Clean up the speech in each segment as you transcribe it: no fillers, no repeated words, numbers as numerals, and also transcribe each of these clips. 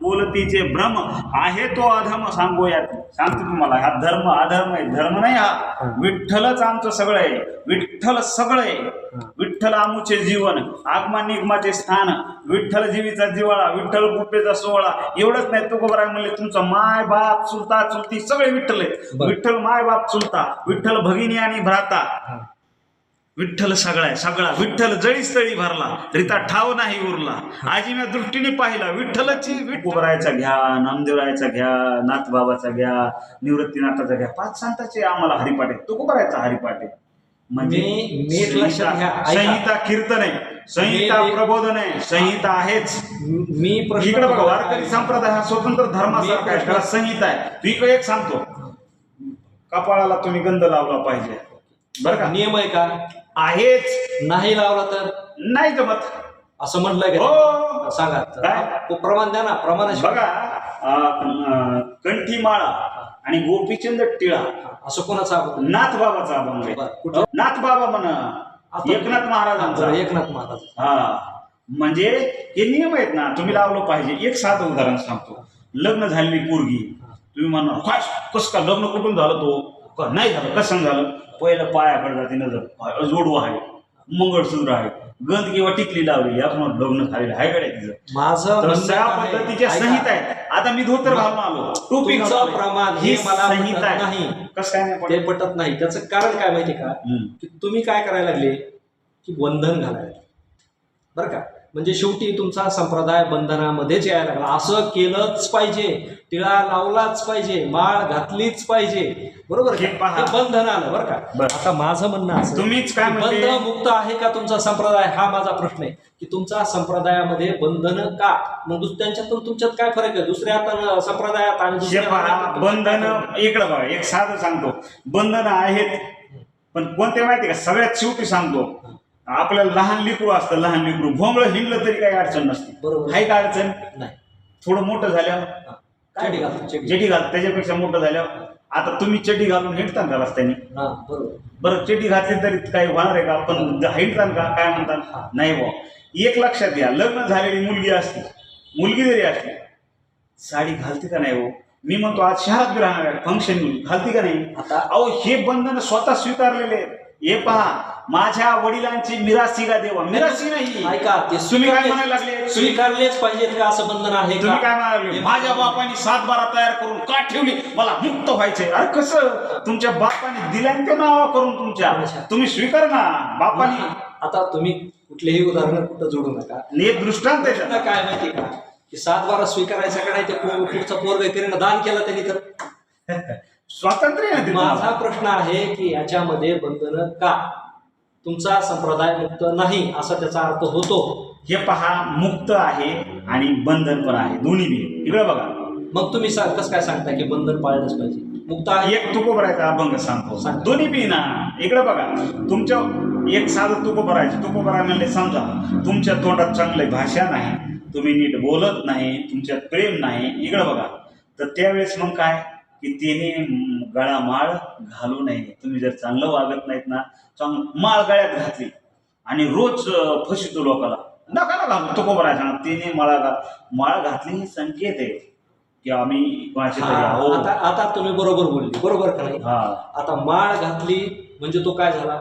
बोलतीचे भ्रम आहे तो अधम सांगूयात. सांगतो तुम्हाला, हा धर्म अधर्म आहे, धर्म नाही हा. विठ्ठलच आमचं सगळं आहे, विठ्ठल सगळं आहे. विठ्ठल आमुचे जीवन, आगमा निगमाचे स्थान, विठ्ठल जीवीचा जिवाळा, विठ्ठल गुप्पेचा सोहळा. एवढंच नाही, तुकोबराय म्हणले तुमचा माय बाप चुलता चुलती सगळे विठ्ठल आहेत. विठ्ठल माय बाप चुलता, विठ्ठल भगिनी आणि भ्राता, विठ्ठल सगळा आहे सगळा. विठ्ठल जळी स्थळी भरला रिता ठाव नाही उरला. आजीम्या दृष्टीने पाहिला विठ्ठलची. तुकोबरायचा घ्या, नामदेवरायचा घ्या, नाथबाबाचा घ्या, निवृत्तीनाथाचा घ्या, 5 संतांचे आम्हाला हरिपाठ आहे. तुकोबरायचा हरिपाठ आहे म्हणजे संहिता कीर्तन आहे, संहिता प्रबोधन आहे, संहिता आहेच. मी इकडे बघा, वारकरी संप्रदाय हा स्वतंत्र धर्मासारखा आहे, त्याला संहिता आहे. तू इकडे एक सांगतो, कपाळाला तुम्ही गंध लावला पाहिजे, बरं का? नियम आहे का? आहेच. नाही लावला तर नाही जमत असं म्हटलंय का? हो. सांगा काय? प्रमाण द्या ना, प्रमाण बघा. कंठी माळा आणि गोपीचंद टिळा असं कोणाचा? नाथबाबाचा अभंग आहे. नाथबाबा म्हणा, एकनाथ महाराजांचा. एकनाथ महाराज. हा, म्हणजे हे नियम आहेत ना, तुम्ही लावलं पाहिजे. एक साधं उदाहरण सांगतो. लग्न झालेली पोरगी, तुम्ही म्हणा काय कसं का लग्न कुठून झालं, तो नाही झालं, कसं झालं? पहिलं पायाकडे जाते नजर, जोडवं आहे, मंगळसूत्र आहे, गंध किंवा टिकली लावलेली, आपण लग्न झालेलं आहे कडे तिचं. माझं त्या पद्धतीच्या संहिता आहेत. आता मी धोतर घालून आलो, टोपी घालून प्रमाण हे मला संहिता नाही. कसं काय नाही ते पटत नाही. त्याचं कारण काय माहिती का? की तुम्ही काय करायला लागले की बंधन घालायला, बरं का? म्हणजे शेवटी तुमचा संप्रदाय बंधनामध्येच यायला लागला. असं केलंच पाहिजे, टिळा लावलाच पाहिजे, माळ घातलीच पाहिजे, बरोबर? हे बंधन आलं, बरं का? आता माझं म्हणणं असं, तुम्हीच काय बंधन मुक्त आहे का तुमचा संप्रदाय, हा माझा प्रश्न आहे. की तुमचा संप्रदायामध्ये बंधन का? मग त्यांच्यातून तुमच्यात काय फरक आहे दुसऱ्या संप्रदायात आणि बंधन? इकडं बघा, एक साधं सांगतो, बंधन आहेत पण कोणते माहिती का? सगळ्यात शेवटी सांगतो, आपल्याला लहान लेकरू असतं, लहान लेकरू भोंगळं हिंडलं तरी काही अडचण नसते, बरोबर? काही काय अडचण नाही. थोडं मोठं झाल्यावर चेटी घाल, त्याच्यापेक्षा मोठं झाल्यावर आता तुम्ही चेटी घालून हिंडता का रस्त्याने? बरं, चेटी घातली तरी काही होणार आहे का? पण हिंडतान का? काय म्हणतात? नाही बुवा. एक लक्षात घ्या, लग्न झालेली मुलगी असते, मुलगी जरी असली, साडी घालते का नाही? हो, मी म्हणतो आज शहरात बी राहणार आहे, फंक्शन घालते का नाही? आता अहो, हे बंधन स्वतः स्वीकारलेले आहेत. हे पहा, माझ्या वडिलांची मिरासी का देवा, मिरासी नाही. ऐका, ते तुम्ही काय म्हणायला लागले? स्वीकारलेच पाहिजेत का असं बंधन आहे? तुम्ही काय म्हणायला लागले? माझ्या बापाने 7 बारा तयार करून का ठेवली, मला मुक्त व्हायचंय. अरे कसं? तुमच्या बापाने दिल्याने ते नाव करून तुमच्या, तुम्ही स्वीकार ना बापाने. आता तुम्ही कुठलेही उदाहरण कुठं जोडू नका. दृष्टांत काय माहिती का? की 7 बारा स्वीकारायचं का नाही, ते पुढचा पोरग करीन दान केलं त्यांनी तर स्वातंत्र्य. माझा प्रश्न आहे की याच्यामध्ये बंधन का? तुमचा संप्रदाय मुक्त नाही असा त्याचा अर्थ होतो. हे पहा, मुक्त आहे आणि बंधन पण आहे, दोन्ही बी. इकडे बघा, मग तुम्ही कसं काय सांगता की बंधन पाळलंच पाहिजे? मुक्त आहे. एक तुकोबरायचा अभंग सांगतो, दोन्ही बी ना. इकडे बघा, तुमच्या एक साधं तुकोबरायचे, तुकोबराय म्हणले समजा तुमच्या तोंडात चांगली भाषा नाही, तुम्ही नीट बोलत नाही, तुमच्यात प्रेम नाही, इकडे बघा, तर त्यावेळेस मग काय की तिने गळा माळ घालू नये. तुम्ही जर चांगलं वागत नाहीत ना, चांगलं माळ गळ्यात घातली आणि रोज फसितो लोकाला, नका ना घालू. तुकोबरायचा तिने माळ घातली ही संकेत आहे की आम्ही कोणाचे तरी आहोत. आता तुम्ही बरोबर बोलले, बरोबर का नाही? आता माळ घातली म्हणजे तो काय झाला?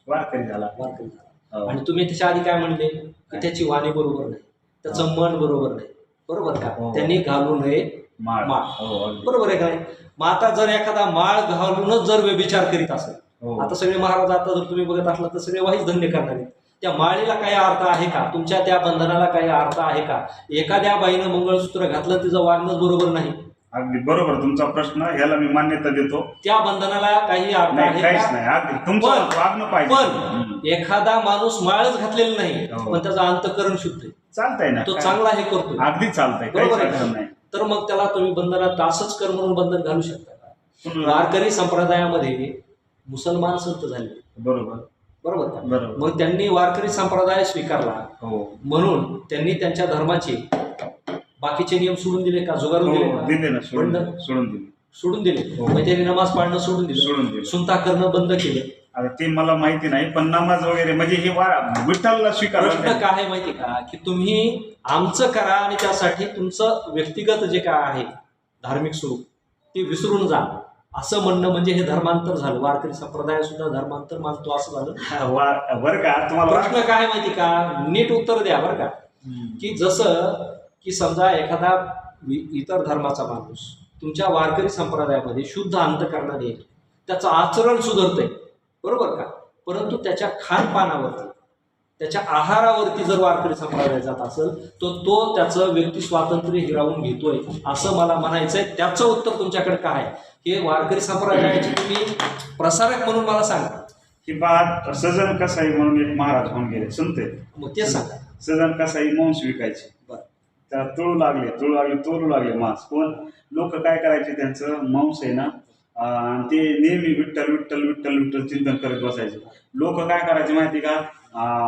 वारकरी झाला. वारकरी झाला. आणि तुम्ही त्याच्या आधी काय म्हणले की त्याची वाणी बरोबर नाही, त्याचं मन बरोबर नाही, बरोबर का? त्यांनी घालू नये माळ. बरोबर आहे का नाही? मग आता जर एखादा माळ घालूनच जर व्यभिचार करीत असेल, आता सगळे महाराज आता जर तुम्ही बघत असला तर सगळे वाईच धंदे करणार आहेत. त्या माळेला काही अर्थ आहे का? तुमच्या त्या बंधनाला काही अर्थ आहे का? एखाद्या बाईनं मंगळसूत्र घातलं, तिचं वागणंच बरोबर नाही. अगदी बरोबर तुमचा प्रश्न, याला मी मान्यता देतो. त्या बंधनाला काही अर्थ आहे नाही. अगदी तुमचं वागणं पाहिजे. पण एखादा माणूस माळच घातलेला नाही पण त्याचं अंतःकरण शुद्ध आहे, चालतंय ना, तो चांगला हे करतो, अगदी चालतंय, बरोबर आहे. तर मग त्याला तुम्ही बंधनात असंच कर म्हणून बंधन घालू शकता का? वारकरी संप्रदायामध्ये मुसलमान संत झाले, बरोबर बरोबर का? मग त्यांनी वारकरी संप्रदाय स्वीकारला, म्हणून त्यांनी त्यांच्या धर्माचे बाकीचे नियम सोडून दिले का? जुगारून दिले ना? सोडून दिले. मग त्यांनी नमाज पाळणं सोडून दिलं, सुनता करणं बंद केलं. आता ते मला माहिती नाही, पण नमाज वगैरे म्हणजे हे विठ्ठलला स्वीकार प्रश्न काय आहे माहिती का, की तुम्ही आमचं करा आणि त्यासाठी तुमचं व्यक्तिगत जे काय आहे धार्मिक स्वरूप ते विसरून जा, असं म्हणणं म्हणजे हे धर्मांतर झालं. वारकरी संप्रदाय सुद्धा धर्मांतर मानतो असं झालं. बरं का तुम्हाला प्रश्न काय आहे माहिती का, नीट उत्तर द्या बरं का. की जसं की समजा एखादा इतर धर्माचा माणूस तुमच्या वारकरी संप्रदायामध्ये शुद्ध अंतःकरणाने येतो, त्याचं आचरण सुधारतंय, बरोबर का, परंतु त्याच्या खानपानावरती त्याच्या आहारावरती जर वारकरी संप्रदाय जात असेल तर तो त्याचं व्यक्ती स्वातंत्र्य हिरावून घेतोय असं मला म्हणायचंय. त्याचं उत्तर तुमच्याकडे काय आहे, हे वारकरी संप्रदायाचे तुम्ही प्रसारक म्हणून मला सांगा. ही बात सजन कसाई म्हणून एक महाराज होऊन गेले संत, मग ते सांगा. सजन कसाई मांस विकायचे, त्याला तोडू लागले मांस. कोण लोक काय करायचे, त्यांचं मांस आहे ना, आणि ते नेहमी विठ्ठल विठ्ठल विठ्ठल विठ्ठल चिंतन करत बसायचे. लोक काय करायचे माहिती का,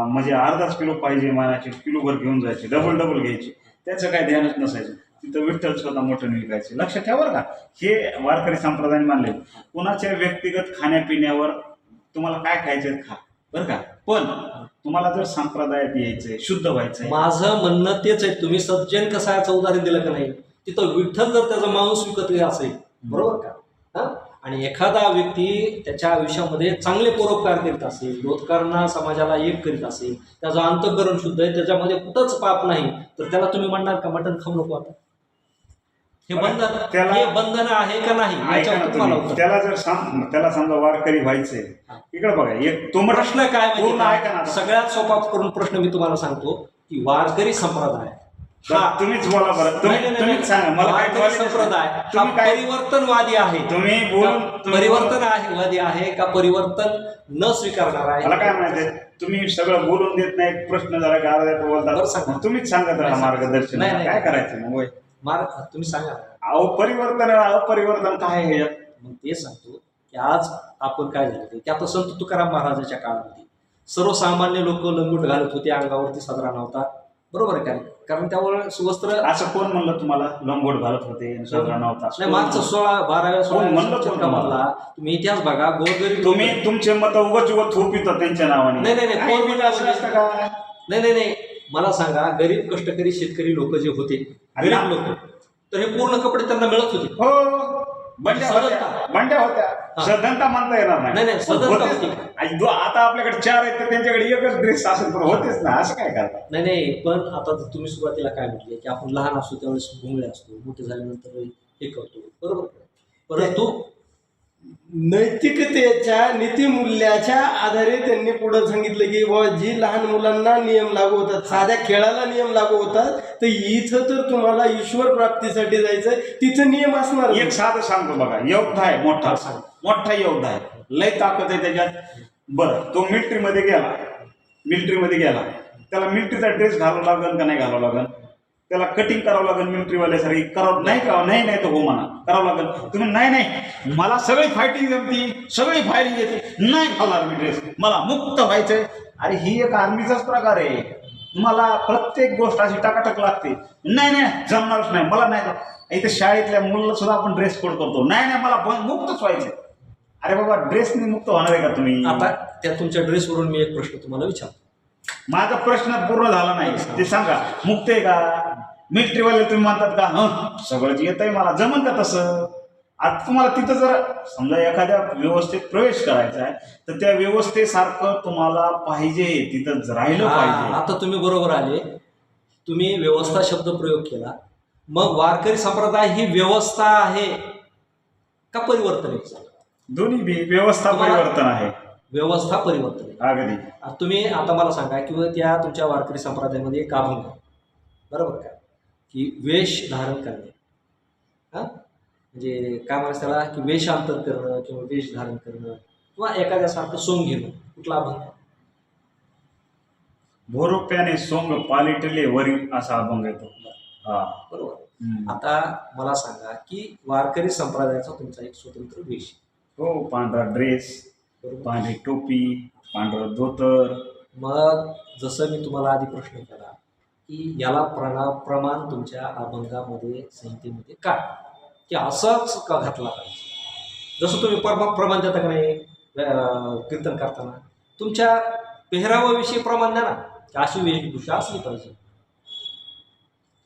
म्हणजे अर्धाच किलो पाहिजे मानाचे, किलोभर घेऊन जायचे, डबल घ्यायचे, त्याचं काय ध्यानच नसायचं. तिथं विठ्ठल स्वतः मटण विकायचे. लक्षात ठेवा बरं का, हे वारकरी संप्रदायाने मानले. कुणाच्या व्यक्तिगत खाण्यापिण्यावर तुम्हाला काय खायचं खा बरं का, पण तुम्हाला जर संप्रदायात यायचंय, शुद्ध व्हायचंय. माझं म्हणणं तेच आहे. तुम्ही सज्जन कसायचं उदाहरण दिलं का नाही, तिथं विठ्ठल जर त्याचा माणूस विकत असेल, बरोबर का, आणि एखादा व्यक्ती त्याच्या आयुष्यामध्ये चांगले परोपकार करीत असेल, लोकांना समाजाला एक करीत असेल, त्याचं अंतःकरण शुद्ध आहे, त्याच्यामध्ये कुठंच पाप नाही, तर त्याला तुम्ही म्हणणार का मटण खाऊ नको? आता हे बंधन आहे का नाही, त्याला जर त्याला समजा वारकरी व्हायचंय, इकडे बघा एक तो प्रश्न काय माहिती, सगळ्यात सोपा करून प्रश्न मी तुम्हाला सांगतो की वारकरी संप्रदाय तुम्हीच बोला बरं, तुम्हीच सांगा मला. वारकरी संप्रदाय हा परिवर्तनवादी आहे, तुम्ही बोलून परिवर्तनवादी आहे का परिवर्तन न स्वीकारणार आहे? मला काय माहिती, तुम्ही सगळं बोलून देत नाही, प्रश्न जरा गाळा बोलता, तुम्हीच सांगत राहा मार्गदर्शन काय करायचं मग. मार्ग तुम्ही सांगा. अपरिवर्तन काय आहे? मग ते सांगतो की आज आपण काय झालं की आता संत तुकाराम महाराजाच्या काळामध्ये सर्वसामान्य लोक लंगोट घालत होते, अंगावरती सदरा नव्हता, बरोबर आहे का, कारण त्यावर सुवस्त्र. असं कोण म्हणलं तुम्हाला लंगोट घालत होते सदरा नव्हता? नाही, मागचं 16-12 मधला तुम्ही इतिहास बघा. गोरगरीब तुम्ही तुमचे मत उगच थोपित त्यांच्या नावाने. नाही, मला सांगा, गरीब कष्टकरी शेतकरी लोक जे होते, गरीब लोक, तर हे पूर्ण कपडे त्यांना मिळत होते. हो, बंड्या होत्या. सदनता म्हणता येणार नाही. सदनता आता आपल्याकडे 4 आहेत तर त्यांच्याकडे एकच ड्रेस असेल तर होतेच ना, असं काय करता? नाही, पण आता तुम्ही सुरुवातीला काय म्हटले की आपण लहान असतो त्यावेळेस भोंगळे असतो, मोठे झाल्यानंतर हे करतो, बरोबर, परंतु नैतिकतेच्या नीतिमूल्याच्या आधारे त्यांनी पुढे सांगितलं की बाबा जी लहान मुलांना नियम लागू होतात, साध्या खेळाला नियम लागू होतात, तर इथं तर तुम्हाला ईश्वर प्राप्तीसाठी जायचं, तिथं नियम असणार. एक साधं सांगतो बघा, योद्धा आहे, मोठा योद्धा आहे, लय ताकद आहे त्याच्यात. बरं, तो मिलिटरीमध्ये गेला, त्याला मिलिटरीचा ड्रेस घालावं लागेल का नाही घालावं लागेल? त्याला कटिंग करावं लागेल मिलिटरीवाल्यासारखी, करावं नाही तर हो म्हणा, करावं लागेल. तुम्ही नाही मला सगळी फायटिंग जमती, सगळी फायरिंग येते, नाही घालणार मी ड्रेस, मला मुक्त व्हायचंय. अरे ही एक आर्मीचाच प्रकार आहे. मला प्रत्येक गोष्ट अशी टकाटक लागते. नाही जमणारच नाही मला, नाही. इथे शाळेतल्या मुलाला सुद्धा आपण ड्रेस कोड करतो, नाही मला मुक्तच व्हायचंय. अरे बाबा, ड्रेसने मुक्त होणार आहे का तुम्ही? आता त्या तुमच्या ड्रेसवरून मी एक प्रश्न तुम्हाला विचारतो. माझा प्रश्न पूर्ण झाला नाही, ते सांगा, मुक्त आहे का? मिलिटरीवाले तुम्ही म्हणतात का सगळंच येत आहे मला, जमन का तसं? आता तुम्हाला तिथं जर समजा एखाद्या व्यवस्थेत प्रवेश करायचा आहे तर त्या व्यवस्थेसारखं तुम्हाला पाहिजे, तिथं राहिलं पाहिजे. आता तुम्ही बरोबर आले, तुम्ही व्यवस्था शब्द प्रयोग केला. मग वारकरी संप्रदाय ही व्यवस्था आहे का परिवर्तन आहे? दोन्ही बी. व्यवस्था परिवर्तन आहे, व्यवस्था परिवर्तन आहे. अगदी. तुम्ही आता मला सांगा किंवा त्या तुमच्या वारकरी संप्रदायामध्ये एक अभंग आहे, बरोबर का, की वेश धारण करणे, म्हणजे काय म्हणायचं त्याला, की वेशांतर करणं किंवा वेश धारण करणं किंवा एखाद्यासारखं सोंग घेणं, कुठला अभंग? भोरोप्याने सोंग पालिटले वरी, असा अभंग येतो. बरोबर. आता मला सांगा की वारकरी संप्रदायाचा तुमचा एक स्वतंत्र वेश. हो, पांढरा ड्रेस, पांढरी टोपी, पांढरं धोतर. मग जसं मी तुम्हाला आधी प्रश्न केला की याला प्रमाण तुमच्या अभंगामध्ये संहितेमध्ये काय, की असंच का घातला पाहिजे? जसं तुम्ही प्रमाण देता का नाही, कीर्तन करताना तुमच्या पेहरावाविषयी प्रमाण द्या ना, की अशी वेशभूषा असली पाहिजे,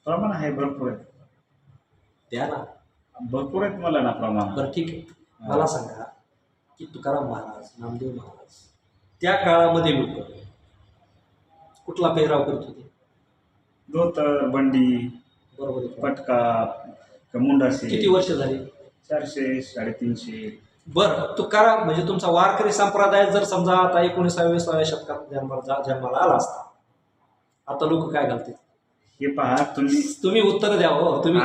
प्रमाण आहे, भरपूर आहे, द्या ना. भरपूर आहेत मला ना प्रमाण. बरं ठीक आहे, मला सांगा की तुकाराम महाराज, नामदेव महाराज त्या काळामध्ये लोक कुठला पेहराव करत होते? धोतर, बंडी, बरोबर आहे का? पटका, मुंडासे. किती वर्ष झाली? 400, 350. बरं, तुकाराम म्हणजे तुमचा वारकरी संप्रदाय जर समजा आता 19व्या शतकात जन्माला आला असता, आता लोक काय घालतील? हे पहा तुम्ही उत्तर द्या हो. तुम्ही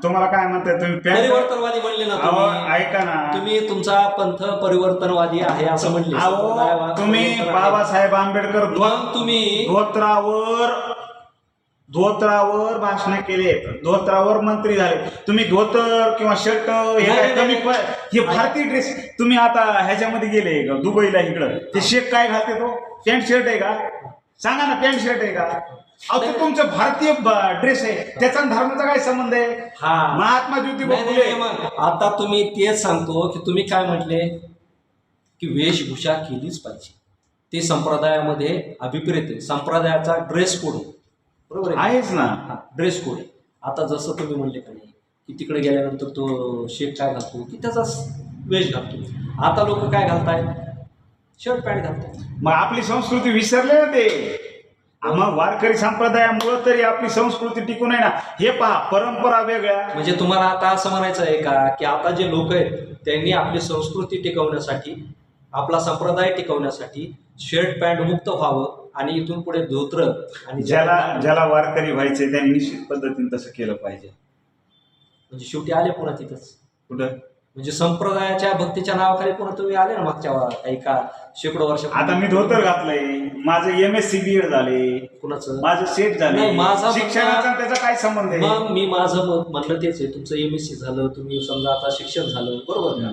तुम्हाला काय म्हणताय तुम्ही परिवर्तनवादी म्हणले ना तुम्ही. ऐका ना, तुम्ही तुमचा पंथ परिवर्तनवादी आहे असं म्हणले. तुम्ही बाबासाहेब आंबेडकर मग तुम्ही धोत्रावर भाषण केले, धोत्रावर मंत्री झाले. तुम्ही धोतर किंवा शर्ट हे काय कमी हे भारतीय ड्रेस. तुम्ही आता ह्याच्यामध्ये गेले का दुबईला, इकडं ते शेख काय घालते, तो पॅन्ट शर्ट आहे का? सांगा ना, पॅन्ट शर्ट आहे का? अहो ते तुमचं भारतीय ड्रेस आहे, त्याचा धर्माचा काय संबंध आहे? हा, महात्मा ज्योतिबा फुले. मग आता तुम्ही तेच सांगतो की तुम्ही काय म्हटले की वेशभूषा केलीच पाहिजे, ते संप्रदायामध्ये अभिप्रेत आहे, संप्रदायाचा ड्रेस कोड आहे, बरोबर आहेच ना. ड्रेस कोड आहे. आता जसं तुम्ही म्हणले का नाही की तिकडे गेल्यानंतर तो शेख काय घालतो की त्याचा वेश घालतो, आता लोक काय घालतायत? शर्ट पॅन्ट घालतात. मग आपली संस्कृती विसरले ना ते. मग वारकरी संप्रदायामुळे तरी आपली संस्कृती टिकून आहे ना. हे पहा, परंपरा वेगळ्या. म्हणजे तुम्हाला आता असं म्हणायचं आहे का की आता जे लोक आहेत त्यांनी आपली संस्कृती टिकवण्यासाठी, आपला संप्रदाय टिकवण्यासाठी शर्ट पॅन्ट मुक्त व्हावं आणि इथून पुढे धोत्र आणि ज्याला वारकरी व्हायचे त्यांनी निश्चित पद्धतीने तसं केलं पाहिजे. म्हणजे शेवटी आले पुन्हा तिथंच कुठं? म्हणजे संप्रदायाच्या भक्तीच्या नावाखाली पुन्हा तुम्ही आले ना मागच्या काही का शेकडो वर्ष. आता मी धोतर घातलंय, माझं MSc BEd झाले, कुणाचं? माझं सेट झाले. नाही, माझा शिक्षणाचा त्याचा काय संबंध आहे? मग मी माझं म्हणणं तेच आहे, तुमचं MSc झालं, तुम्ही समजा आता शिक्षण झालं, बरोबर ना?